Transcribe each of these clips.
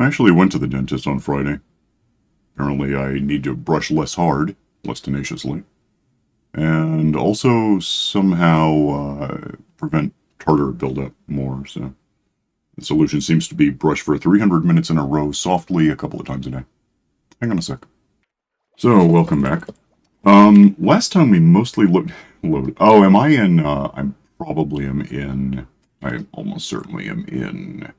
I actually went to the dentist on Friday. Apparently I need to brush less hard, less tenaciously, and also somehow prevent tartar buildup more, so the solution seems to be brush for 300 minutes in a row softly a couple of times a day. Hang on a sec. So, welcome back. Last time we mostly loaded. Oh, am I in, I almost certainly am in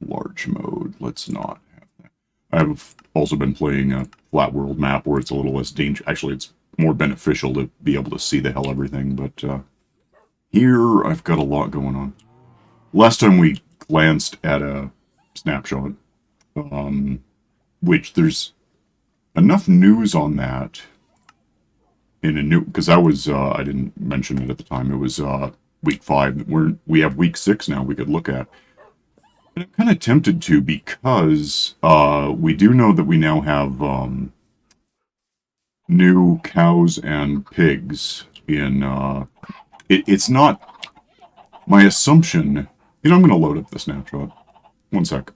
large mode. Let's not have that. I've also been playing a flat world map where it's a little less dangerous. Actually, it's more beneficial to be able to see the hell everything, but here I've got a lot going on. Last time we glanced at a snapshot, which there's enough news on that in a new, because that was, I didn't mention it at the time, it was week 5. We have week 6 now we could look at. And I'm kind of tempted to, because we do know that we now have new cows and pigs in, it's not, my assumption, I'm going to load up the snapshot. One sec.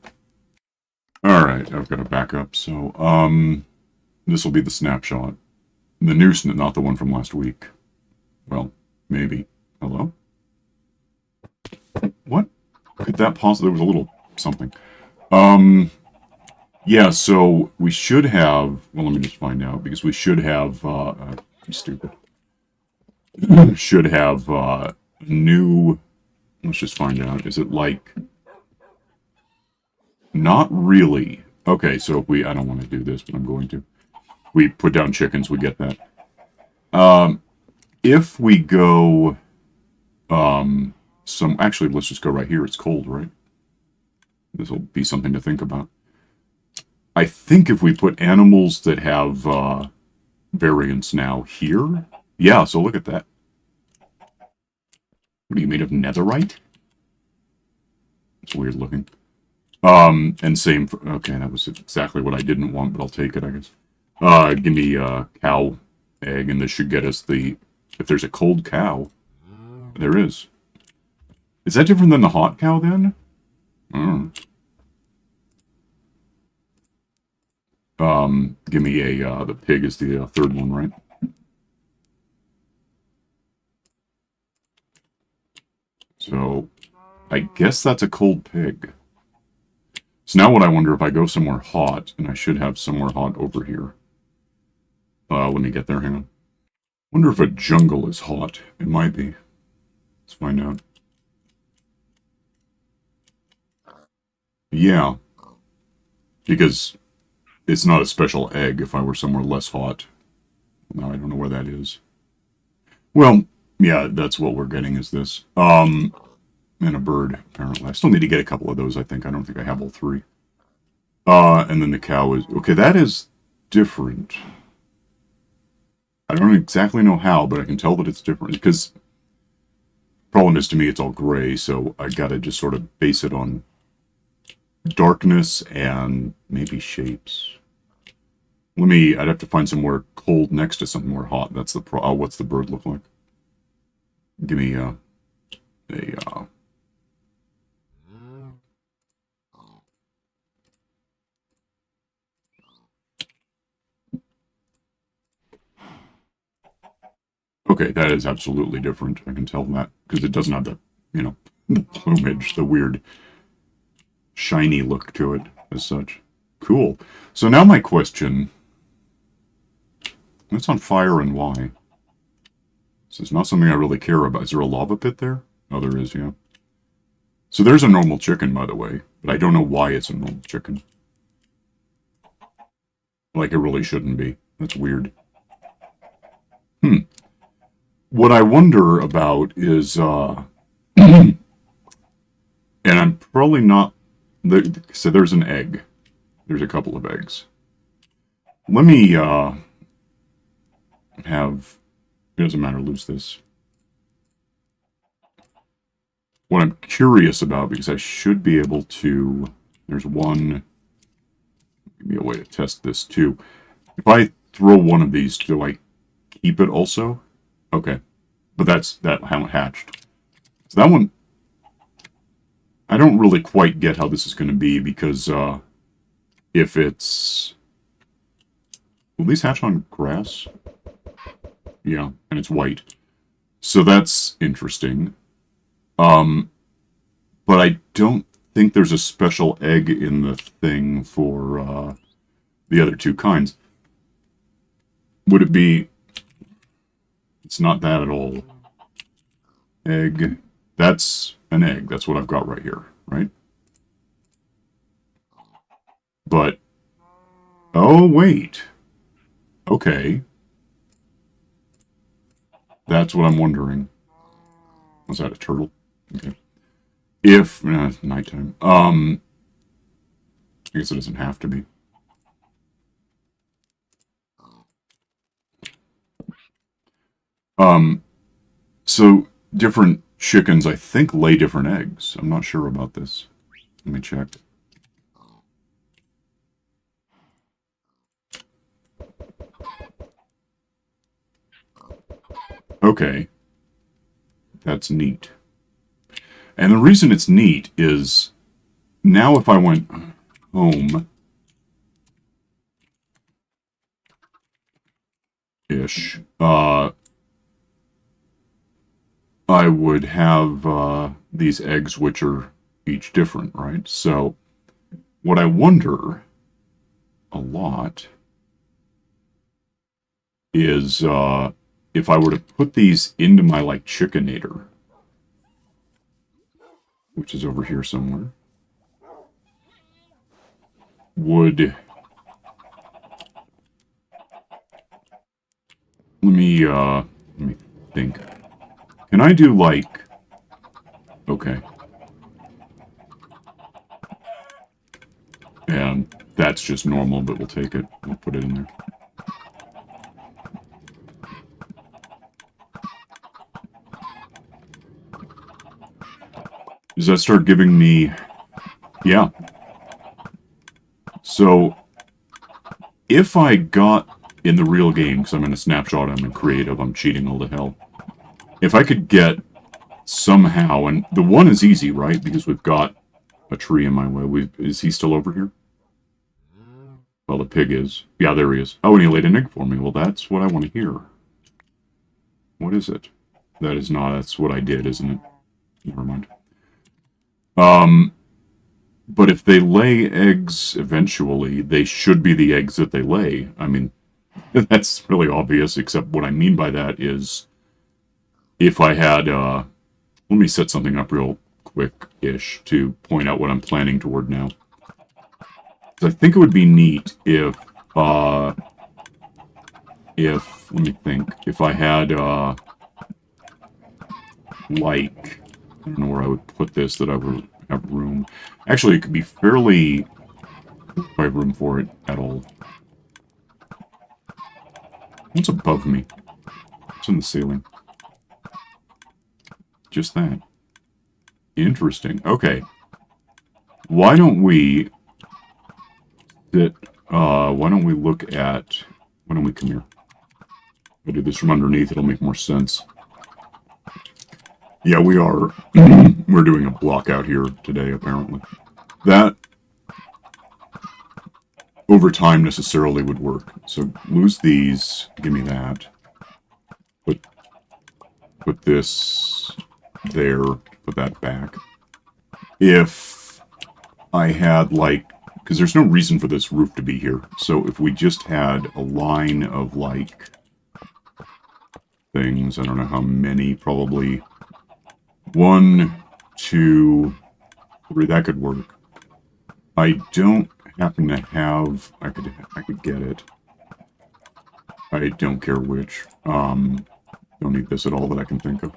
Alright, I've got to back up, so, this will be the snapshot. The new, not the one from last week. Well, maybe. Hello? What? Could that possibly... There was a little something. Yeah, so we should have... Well, let me just find out, because we should have... I'm stupid. Should have new... Let's just find out. Is it like... Not really. Okay, so if we... I don't want to do this, but I'm going to. We put down chickens, we get that. If we go... Actually, let's just go right here. It's cold, right? This will be something to think about. I think if we put animals that have variants now here... Yeah, so look at that. What are you, made of netherite? It's weird looking. And same for... Okay, that was exactly what I didn't want, but I'll take it, I guess. Give me a cow egg, and this should get us the... If there's a cold cow... There is. Is that different than the hot cow, then? Give me a, the pig is the third one, right? So, I guess that's a cold pig. So now what I wonder, if I go somewhere hot, and I should have somewhere hot over here. Let me get there, hang on. Wonder if a jungle is hot. It might be. Let's find out. Yeah. Because it's not a special egg if I were somewhere less hot. Now I don't know where that is. Well, yeah, that's what we're getting is this. And a bird, apparently. I still need to get a couple of those, I think. I don't think I have all 3. And then the cow is... Okay, that is different. I don't exactly know how, but I can tell that it's different. Because... Problem is, to me, it's all gray, so I gotta just sort of base it on darkness and maybe shapes. I'd have to find somewhere cold next to something more hot. That's the what's the bird look like? Give me Okay, that is absolutely different. I can tell that, because it doesn't have the, the plumage, the weird shiny look to it as such. Cool. So now my question, what's on fire and why? This is not something I really care about. Is there a lava pit there? Oh, there is, yeah. So there's a normal chicken, by the way, but I don't know why it's a normal chicken. Like, it really shouldn't be. That's weird. What I wonder about is, and I'm probably not, so there's an egg. There's a couple of eggs. Let me, have, it doesn't matter, lose this. What I'm curious about, because I should be able to, there's one, give me a way to test this too. If I throw one of these, do I keep it also? Okay, but that haven't hatched. So that one, I don't really quite get how this is going to be, because if it's... Will these hatch on grass? Yeah, and it's white. So that's interesting. But I don't think there's a special egg in the thing for the other two kinds. Would it be... It's not that at all. Egg. That's an egg. That's what I've got right here, right? But... Oh, wait. Okay. That's what I'm wondering. Was that a turtle? Okay. If... nighttime. I guess it doesn't have to be. So different chickens, I think, lay different eggs. I'm not sure about this. Let me check. Okay. That's neat. And the reason it's neat is now if I went home-ish, I would have these eggs which are each different, right? So what I wonder a lot is if I were to put these into my, like, Chickenator, which is over here somewhere, would... let me think. Can I do, like... Okay. And that's just normal, but we'll take it. We'll put it in there. Does that start giving me... Yeah. So, if I got in the real game, because I'm in a snapshot, I'm in creative, I'm cheating all to hell. If I could get somehow, and the one is easy, right? Because we've got a tree in my way. Is he still over here? Well, the pig is. Yeah, there he is. Oh, and he laid an egg for me. Well, that's what I want to hear. What is it? That is not. That's what I did, isn't it? Never mind. But if they lay eggs eventually, they should be the eggs that they lay. I mean, that's really obvious, except what I mean by that is if I had, let me set something up real quick-ish to point out what I'm planning toward now. I think it would be neat if, let me think, if I had, like, I don't know where I would put this that I would have room. Actually, it could be fairly, if I have room for it at all. What's above me? What's in the ceiling? Just that. Interesting. Okay. Why don't we why don't we look at... Why don't we come here? If I do this from underneath, it'll make more sense. Yeah, we are. We're doing a block out here today, apparently. That, over time, necessarily would work. So, lose these. Give me that. Put this there. Put that back. If I had, like... Because there's no reason for this roof to be here. So, if we just had a line of, like... things, I don't know how many, probably... 1, 2, 3, that could work. I don't happen to have... I could get it. I don't care which. Don't need this at all that I can think of.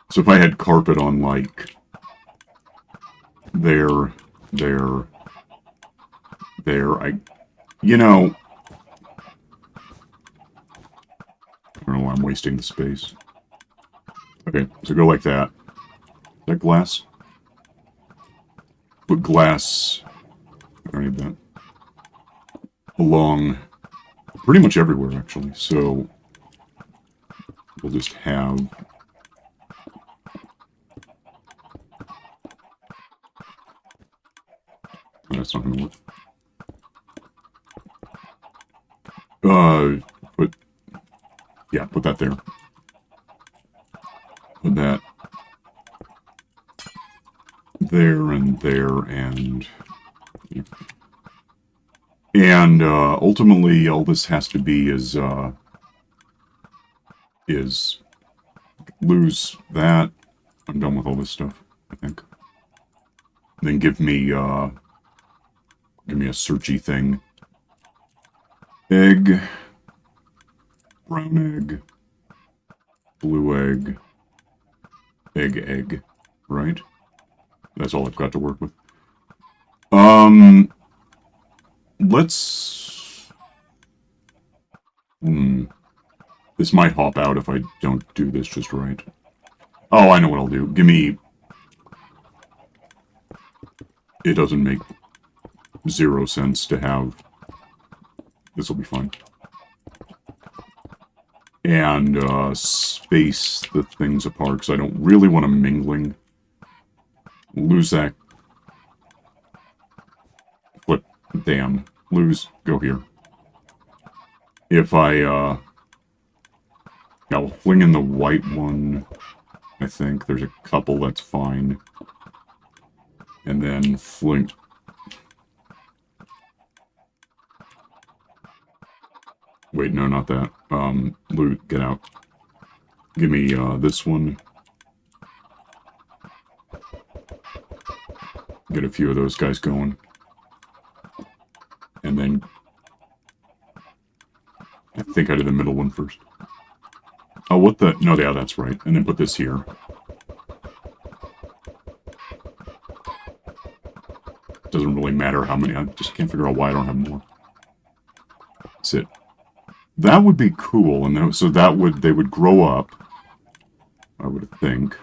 So if I had carpet on, like... There... You know... I don't know why I'm wasting the space. Okay, so go like that. Is that glass? Put glass... I don't need that. Along pretty much everywhere, actually. So we'll just have... Oh, that's not going to work. put, yeah, put that there. Put that there and there, and ultimately all this has to be is lose that. I'm done with all this stuff, I think. Then give me a searchy thing. Egg, brown egg, blue egg, egg, right? That's all I've got to work with. Let's... This might hop out if I don't do this just right. Oh, I know what I'll do. Give me... It doesn't make 0 sense to have... This will be fine. And space the things apart, because I don't really want them mingling. Lose that. Flip. Damn. Lose. Go here. If I'll fling in the white one. I think there's a couple, that's fine. And then fling... Wait, no, not that. Loot, get out. Give me, this one. Get a few of those guys going. And then... I think I did the middle one first. Oh, what the... No, yeah, that's right. And then put this here. Doesn't really matter how many. I just can't figure out why I don't have more. That's it. That would be cool, and then, so that would, they would grow up, I would think,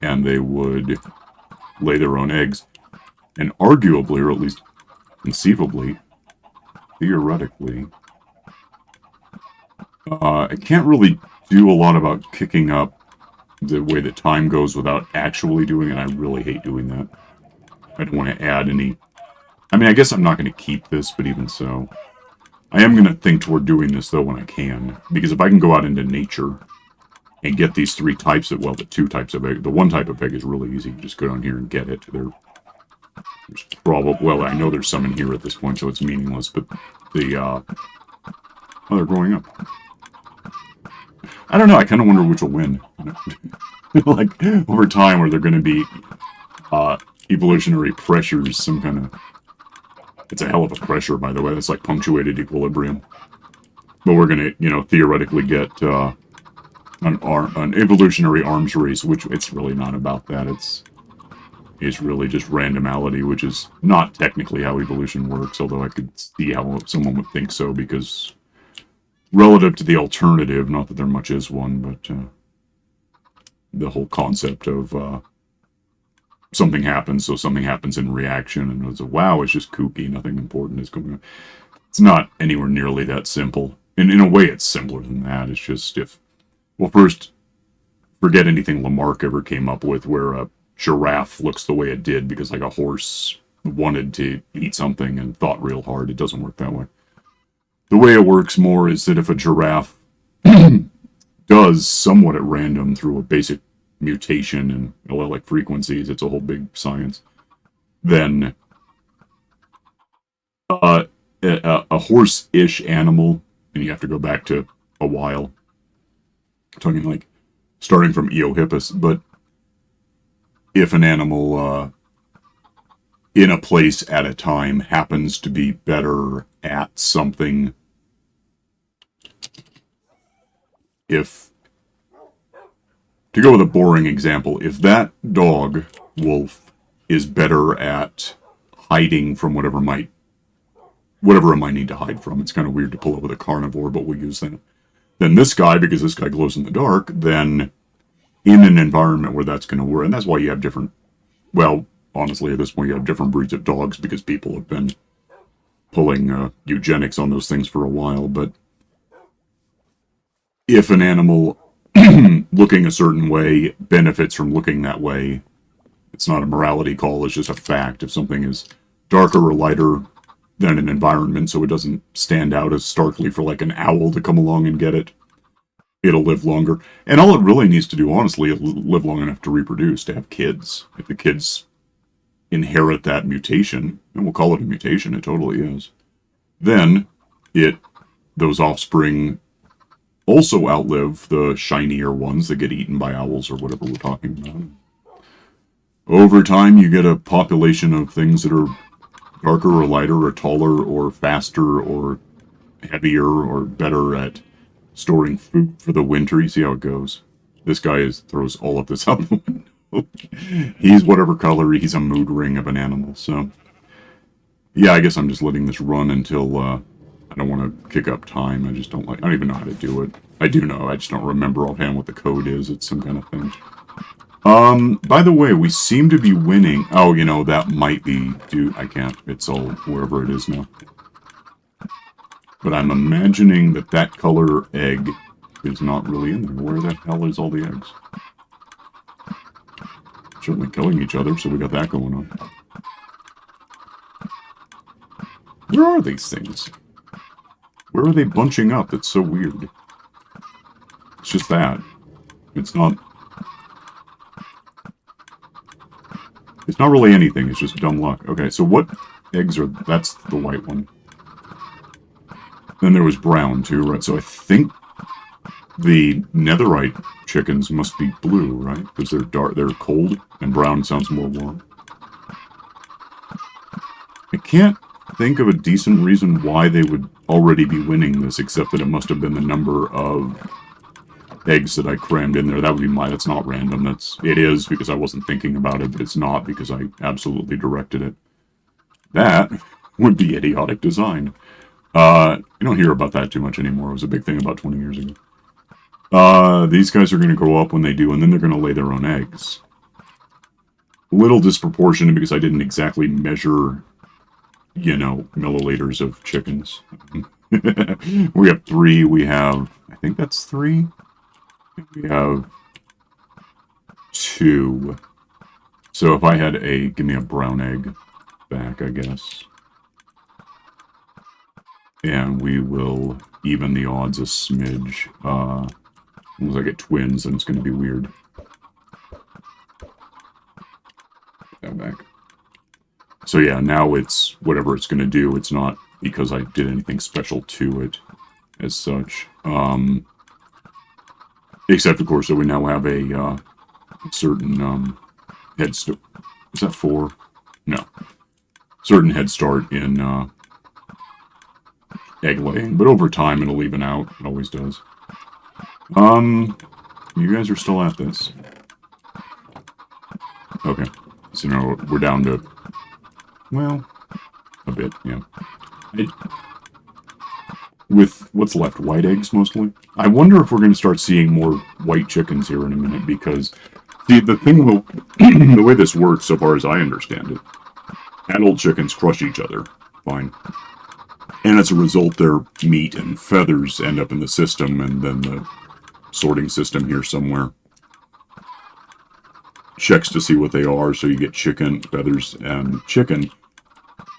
and they would lay their own eggs, and arguably, or at least conceivably, theoretically, I can't really do a lot about kicking up the way that time goes without actually doing it. I really hate doing that. I don't want to add any... I mean, I guess I'm not going to keep this, but even so... I am going to think toward doing this, though, when I can. Because if I can go out into nature and get these 3 types of... Well, the 2 types of egg... The 1 type of egg is really easy. You just go down here and get it. There's probably... Well, I know there's some in here at this point, so it's meaningless. But the... Oh, they're growing up. I don't know. I kind of wonder which will win. Like, over time, where they're going to be evolutionary pressures, some kind of... It's a hell of a pressure, by the way. That's like punctuated equilibrium. But we're going to, you know, theoretically get an evolutionary arms race, which it's really not about that. It's really just randomality, which is not technically how evolution works, although I could see how someone would think so, because relative to the alternative, not that there much is one, but the whole concept of something happens, so something happens in reaction, and it's a wow, it's just kooky, nothing important is going on. It's not anywhere nearly that simple. And in a way, it's simpler than that. It's just if... Well, first, forget anything Lamarck ever came up with where a giraffe looks the way it did because, like, a horse wanted to eat something and thought real hard. It doesn't work that way. The way it works more is that if a giraffe does somewhat at random through a basic mutation and allelic frequencies, it's a whole big science, then a horse-ish animal, and you have to go back to a while, talking like starting from Eohippus, but if an animal in a place at a time happens to be better at something, to go with a boring example, if that dog, wolf, is better at hiding from whatever it might need to hide from, it's kind of weird to pull it with a carnivore, but we'll use that. Then this guy, because this guy glows in the dark, then in an environment where that's going to work, and that's why you have different, well, honestly, at this point, you have different breeds of dogs because people have been pulling eugenics on those things for a while, but if an animal looking a certain way benefits from looking that way, it's not a morality call, it's just a fact. If something is darker or lighter, than an environment, so it doesn't stand out as starkly for like an owl to come along and get it. It'll live longer. And all it really needs to do, honestly, is live long enough to reproduce, to have kids. If the kids inherit that mutation, and we'll call it a mutation, it totally is, then those offspring also outlive the shinier ones that get eaten by owls or whatever we're talking about. Over time, you get a population of things that are darker or lighter or taller or faster or heavier or better at storing food for the winter. You see how it goes. This guy throws all of this out the window. He's whatever color. He's a mood ring of an animal. So, yeah, I guess I'm just letting this run until I don't want to kick up time. I just don't like. I don't even know how to do it. I do know. I just don't remember offhand what the code is. It's some kind of thing. By the way, we seem to be winning. Oh, you know, that might be I can't. It's all wherever it is now. But I'm imagining that color egg is not really in there. Where the hell is all the eggs? Certainly killing each other, so we got that going on. Where are these things? Where are they bunching up? It's so weird. It's just that. It's not really anything. It's just dumb luck. Okay, so what eggs are... That's the white one. Then there was brown, too, right? So I think the netherite chickens must be blue, right? Because they're dark, they're cold, and brown sounds more warm. I can't think of a decent reason why they would already be winning this, except that it must have been the number of eggs that I crammed in there. That would be that's not random. It is because I wasn't thinking about it, but it's not because I absolutely directed it. That would be idiotic design. You don't hear about that too much anymore. It was a big thing about 20 years ago. These guys are going to grow up when they do, and then they're going to lay their own eggs. A little disproportionate because I didn't exactly measure, you know, milliliters of chickens. We have 3. We have, I think that's 3. We have 2. So if I had give me a brown egg back, I guess. And we will even the odds a smidge. Unless I get twins, then it's going to be weird. Put that back. So yeah, now it's whatever it's going to do. It's not because I did anything special to it as such. Except, of course, that we now have a certain head start. Is that 4? No. Certain head start in egg laying, but over time it'll even out. It always does. You guys are still at this. Okay. So now we're down to, well, a bit, yeah. With what's left, white eggs mostly. I wonder if we're going to start seeing more white chickens here in a minute, because the thing will, the way this works, so far as I understand it, adult chickens crush each other. Fine. And as a result, their meat and feathers end up in the system, and then the sorting system here somewhere checks to see what they are, so you get chicken, feathers, and chicken.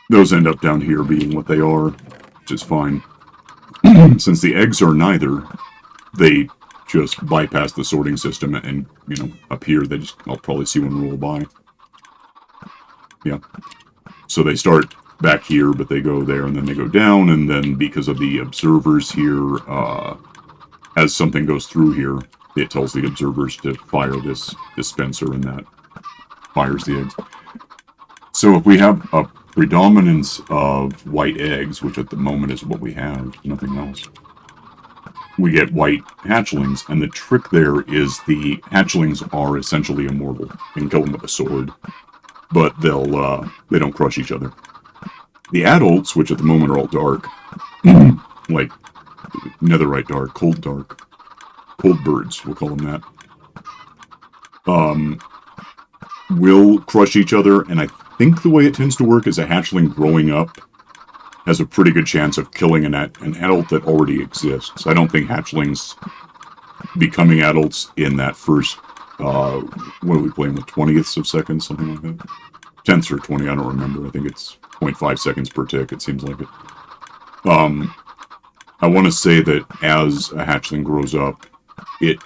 Those end up down here being what they are, which is fine. Since the eggs are neither, they just bypass the sorting system and, you know, up here, I'll probably see one roll by. Yeah. So they start back here, but they go there, and then they go down, and then because of the observers here, as something goes through here, it tells the observers to fire this dispenser, and that fires the eggs. So if we have a predominance of white eggs, which at the moment is what we have, nothing else, we get white hatchlings, and the trick there is the hatchlings are essentially immortal. You can kill them with a sword, but they don't crush each other. The adults, which at the moment are all dark, like netherite dark, cold birds, we'll call them that, will crush each other, and I think the way it tends to work is a hatchling growing up has a pretty good chance of killing an adult that already exists. I don't think hatchlings becoming adults in that first, what are we playing with, 20ths of seconds, something like that? 10ths or 20, I don't remember. I think it's 0.5 seconds per tick, it seems like it. I want to say that as a hatchling grows up, it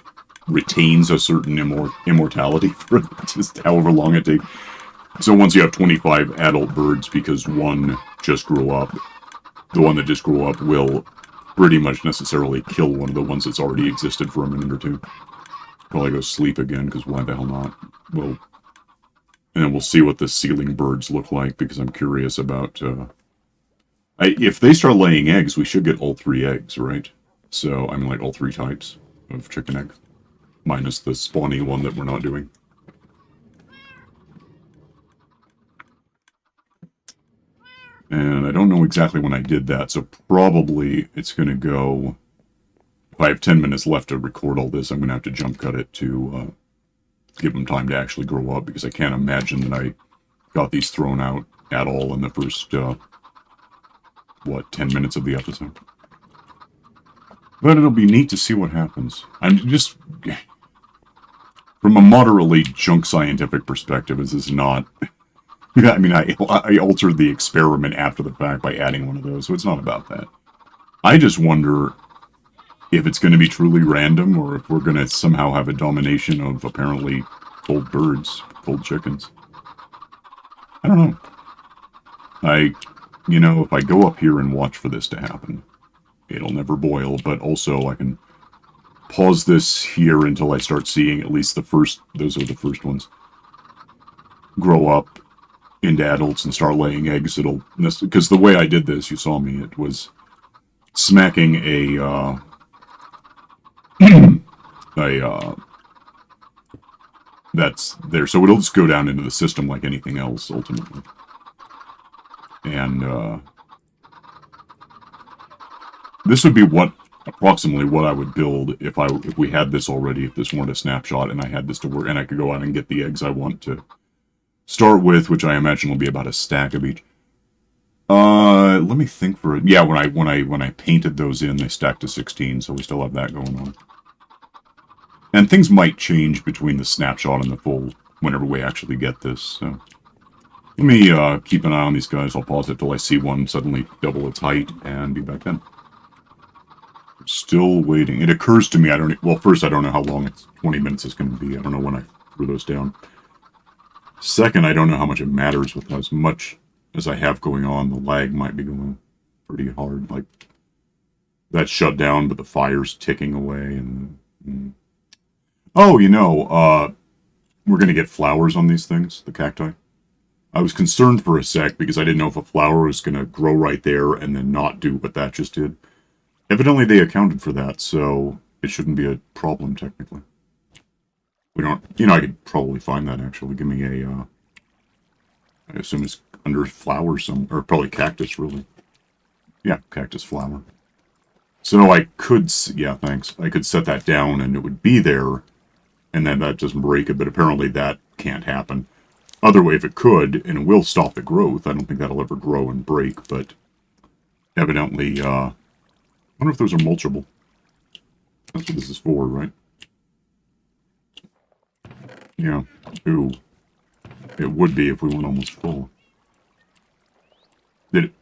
retains a certain immortality for just however long it takes. So once you have 25 adult birds, because one just grew up, the one that just grew up will pretty much necessarily kill one of the ones that's already existed for a minute or two. Probably go sleep again, because why the hell not? Well, and then we'll see what the ceiling birds look like, because I'm curious about... if they start laying eggs, we should get all 3 eggs, right? So, I mean, like, all 3 types of chicken egg. Minus the spawny one that we're not doing. And I don't know exactly when I did that, so probably it's going to go... If I have 10 minutes left to record all this, I'm going to have to jump cut it to give them time to actually grow up, because I can't imagine that I got these thrown out at all in the first, 10 minutes of the episode. But it'll be neat to see what happens. I'm just... From a moderately junk scientific perspective, this is not... I mean, I altered the experiment after the fact by adding one of those, so it's not about that. I just wonder if it's going to be truly random, or if we're going to somehow have a domination of apparently cold birds, cold chickens. I don't know. If I go up here and watch for this to happen, it'll never boil, but also I can pause this here until I start seeing at least those are the first ones, grow up into adults and start laying eggs. Because the way I did this, you saw me, it was smacking that's there, so it'll just go down into the system like anything else, ultimately. And, this would be approximately what I would build if we had this already, if this weren't a snapshot, and I had this to work, and I could go out and get the eggs I want to start with, which I imagine will be about a stack of each. Let me think for it. Yeah, when I painted those in, they stacked to 16, so we still have that going on. And things might change between the snapshot and the full whenever we actually get this, so... Let me keep an eye on these guys. I'll pause it till I see one suddenly double its height, and be back then. Still waiting. It occurs to me, first, I don't know how long 20 minutes is going to be. I don't know when I threw those down. Second, I don't know how much it matters with as much as I have going on. The lag might be going pretty hard. Like, that's shut down, but the fire's ticking away, and... Oh, we're going to get flowers on these things, the cacti. I was concerned for a sec because I didn't know if a flower was going to grow right there and then not do what that just did. Evidently they accounted for that, so it shouldn't be a problem, technically. We don't... I could probably find that, actually. Give me a, I assume it's under flower or probably cactus, really. Yeah, cactus flower. So I could... Yeah, thanks. I could set that down and it would be there, and then that doesn't break it, but apparently that can't happen. Other way, if it could, and it will stop the growth, I don't think that'll ever grow and break, but evidently, I wonder if those are mulchable. That's what this is for, right? Yeah. Ooh. It would be if we went almost full. Did it?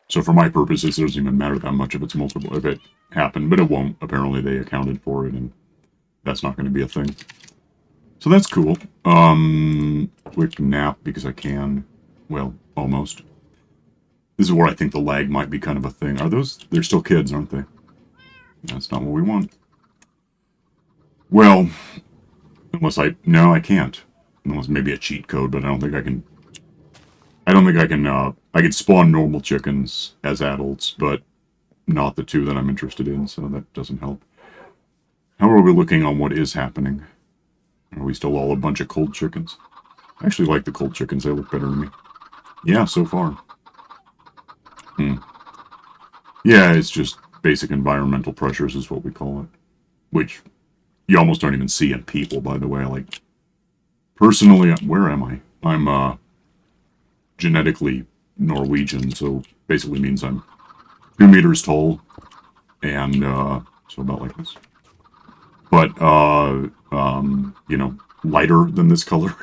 So for my purposes, it doesn't even matter that much if it's multiple, if it happened, but it won't. Apparently they accounted for it, and that's not going to be a thing. So that's cool. Quick nap, because I can. Well, almost. This is where I think the lag might be kind of a thing. They're still kids, aren't they? That's not what we want. Well, no, I can't. Unless maybe a cheat code, but I don't think I can. I could spawn normal chickens as adults, but not the 2 that I'm interested in, so that doesn't help. How are we looking on what is happening? Are we still all a bunch of cold chickens? I actually like the cold chickens, they look better to me. Yeah, so far. Yeah, it's just basic environmental pressures is what we call it. Which you almost don't even see in people, by the way. Like, personally, where am I? I'm, genetically Norwegian, so basically means I'm 2 meters tall, and so about like this. But you know, lighter than this color.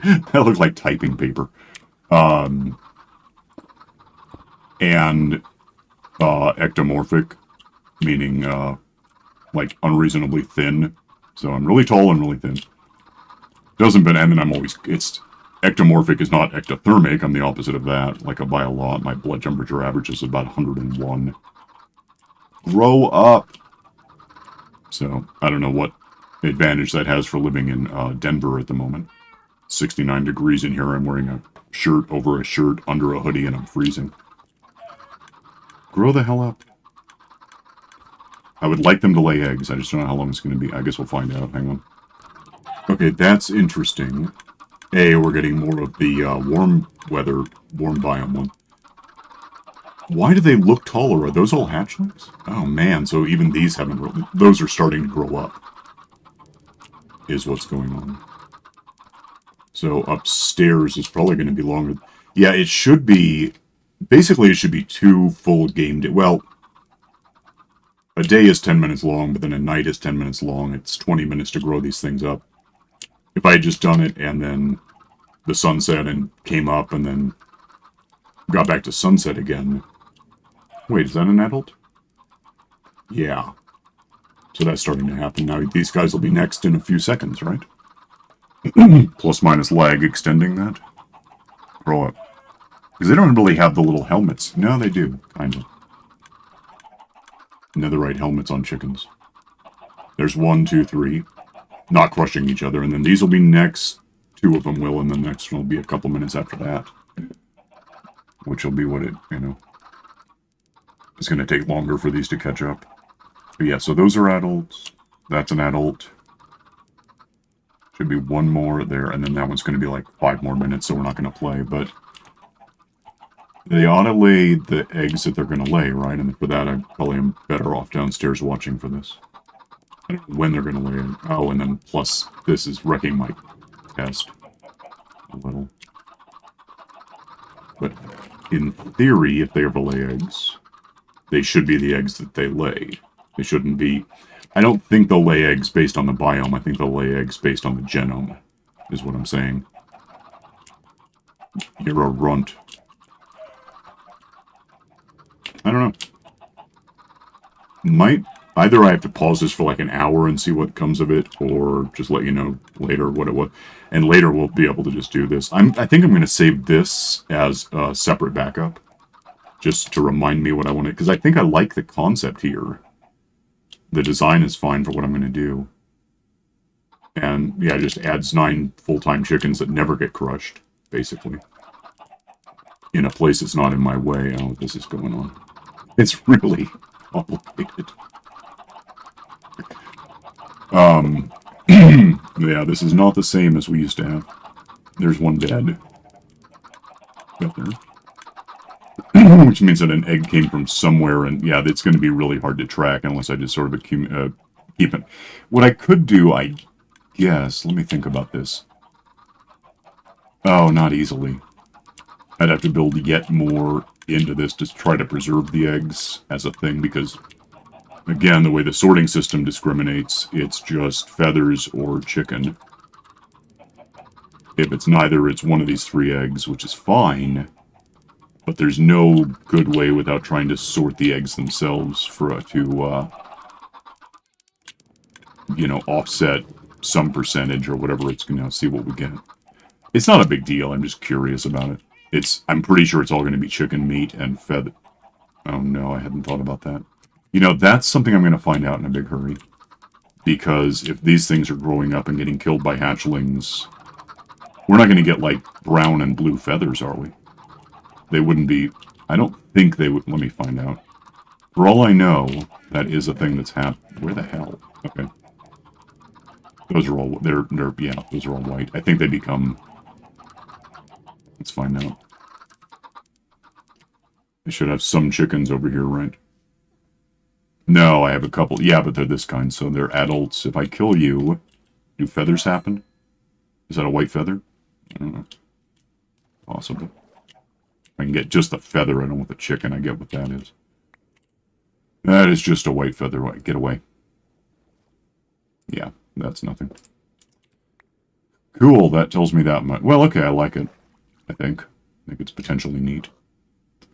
That looks like typing paper. And ectomorphic, meaning like unreasonably thin. So I'm really tall and really thin. Doesn't been, and then I'm always, it's, ectomorphic is not ectothermic. I'm the opposite of that. Like by a lot, my blood temperature average is about 101. Grow up! So, I don't know what advantage that has for living in Denver at the moment. 69 degrees in here. I'm wearing a shirt over a shirt under a hoodie and I'm freezing. Grow the hell up. I would like them to lay eggs. I just don't know how long it's going to be. I guess we'll find out. Hang on. Okay, that's interesting. We're getting more of the warm weather, warm biome one. Why do they look taller? Are those all hatchlings? Oh man, so even these haven't really... Those are starting to grow up. Is what's going on. So upstairs is probably going to be longer. Yeah, it should be... Basically, it should be 2 full game days. Well, a day is 10 minutes long, but then a night is 10 minutes long. It's 20 minutes to grow these things up. If I had just done it and then the sun set and came up and then got back to sunset again... Wait, is that an adult? Yeah. So that's starting to happen. Now these guys will be next in a few seconds, right? Plus minus lag extending that. Grow up. Because they don't really have the little helmets. No, they do, kind of. Netherite helmets on chickens. There's 1, 2, 3. Not crushing each other. And then these will be next. 2 of them will, and the next one will be a couple minutes after that. Which will be what it, you know... It's going to take longer for these to catch up. But yeah, so those are adults. That's an adult. Should be 1 more there, and then that one's going to be like 5 more minutes, so we're not going to play. But they ought to lay the eggs that they're going to lay, right? And for that, I probably am better off downstairs watching for this. I don't know when they're going to lay it. Oh, and then plus this is wrecking my test a little. But in theory, if they ever lay eggs... They should be the eggs that they lay. They shouldn't be... I don't think they'll lay eggs based on the biome. I think they'll lay eggs based on the genome, is what I'm saying. You're a runt. I don't know. Might... Either I have to pause this for like an hour and see what comes of it, or just let you know later what it was. And later we'll be able to just do this. I think I'm going to save this as a separate backup. Just to remind me what I want to... Because I think I like the concept here. The design is fine for what I'm going to do. And, yeah, it just adds 9 full-time chickens that never get crushed, basically. In a place that's not in my way. Oh, this is going on. It's really complicated. Yeah, this is not the same as we used to have. There's one dead. Got there. Which means that an egg came from somewhere, and yeah, it's going to be really hard to track unless I just sort of keep it. What I could do, I guess, let me think about this. Oh, not easily. I'd have to build yet more into this to try to preserve the eggs as a thing, because, again, the way the sorting system discriminates, it's just feathers or chicken. If it's neither, it's one of these 3 eggs, which is fine. But there's no good way without trying to sort the eggs themselves for you know, offset some percentage or whatever it's going to see what we get. It's not a big deal. I'm just curious about it. I'm pretty sure it's all going to be chicken meat and feather. Oh no, I hadn't thought about that. You know, that's something I'm going to find out in a big hurry. Because if these things are growing up and getting killed by hatchlings, we're not going to get like brown and blue feathers, are we? They wouldn't be... I don't think they would... Let me find out. For all I know, that is a thing that's happened. Where the hell? Okay. Those are all... Yeah, those are all white. I think they become... Let's find out. I should have some chickens over here, right? No, I have a couple. Yeah, but they're this kind, so they're adults. If I kill you, do feathers happen? Is that a white feather? I don't know. Possible. If I can get just the feather, I don't want the chicken. I get what that is. That is just a white feather. Get away. Yeah, that's nothing. Cool, that tells me that much. Well, okay, I like it. I think it's potentially neat.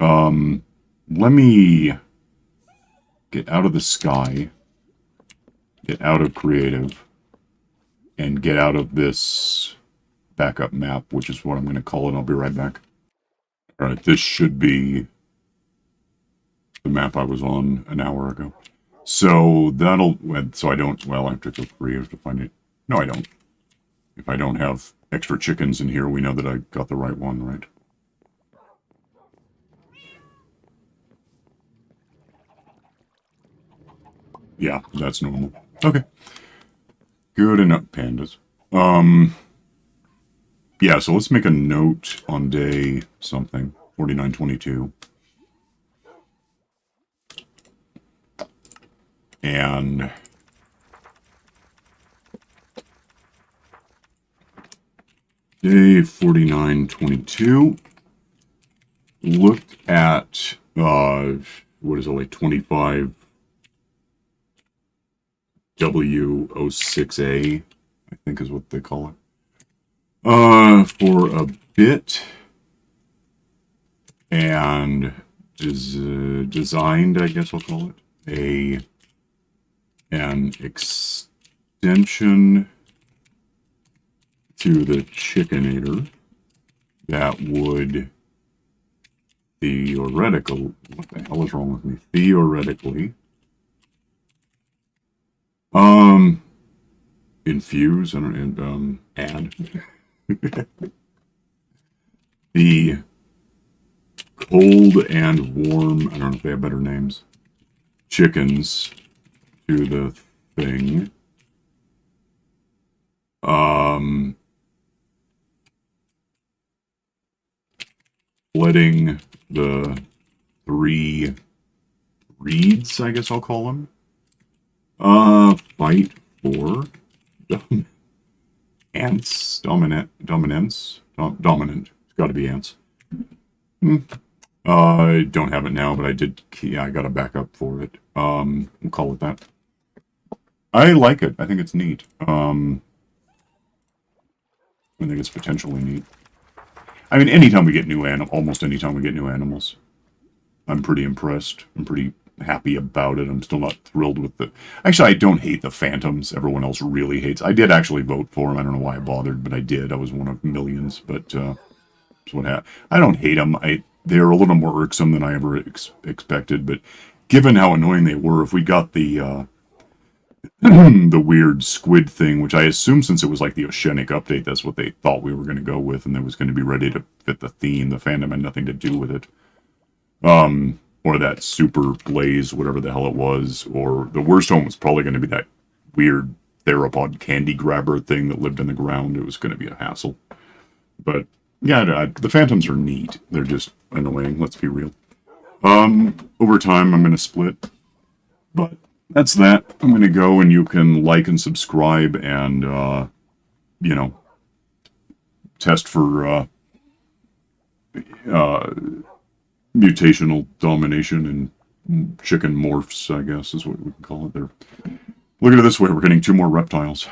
Let me get out of the sky, get out of creative, and get out of this backup map, which is what I'm going to call it. I'll be right back. All right, this should be the map I was on an hour ago. So that'll, so I don't, well, I have to go creative to find it. No, I don't. If I don't have extra chickens in here, we know that I got the right one, right? Yeah, that's normal. Okay. Good enough, pandas. Yeah, so let's make a note on day something, 4922. And day 4922 looked at, what is it, like 25 W06A, I think is what they call it. For a bit, and designed, I guess I'll call it, an extension to the Chickenator that would theoretical, what the hell is wrong with me? Theoretically, infuse and add the cold and warm, I don't know if they have better names, chickens to the thing. Letting the 3 reeds, I guess I'll call them, fight for ants, dominant. It's got to be ants. I don't have it now, but I did. Yeah, I got a backup for it. We'll call it that. I like it. I think it's neat. I think it's potentially neat. I mean, anytime we get new almost anytime we get new animals, I'm pretty impressed. I'm pretty happy about it. I'm still not thrilled with the... Actually, I don't hate the phantoms. Everyone else really hates. I did actually vote for them. I don't know why I bothered, but I did. I was one of millions, but that's what happened. I don't hate them. They're a little more irksome than I ever expected, but given how annoying they were, if we got the the weird squid thing, which I assume since it was like the Oceanic update, that's what they thought we were going to go with, and that was going to be ready to fit the theme. The fandom had nothing to do with it. Or that super blaze, whatever the hell it was, or the worst one was probably going to be that weird theropod candy grabber thing that lived in the ground. It was going to be a hassle. But yeah, the phantoms are neat. They're just annoying, let's be real. Over time, I'm going to split. But that's that. I'm going to go, and you can like and subscribe and, you know, test for mutational domination and chicken morphs, I guess, is what we can call it there. Look at it this way. We're getting 2 more reptiles.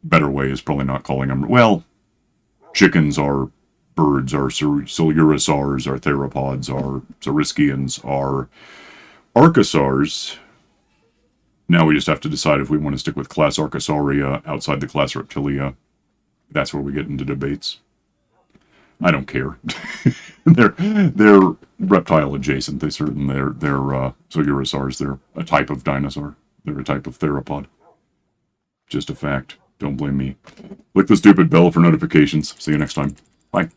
Better way is probably not calling them... Well, chickens are birds, are silurisaurs, are theropods, are saurischians, are archosaurs. Now we just have to decide if we want to stick with class Archosauria outside the class Reptilia. That's where we get into debates. I don't care. they're reptile adjacent. They're silurisaurs. They're a type of dinosaur. They're a type of theropod. Just a fact. Don't blame me. Click the stupid bell for notifications. See you next time. Bye.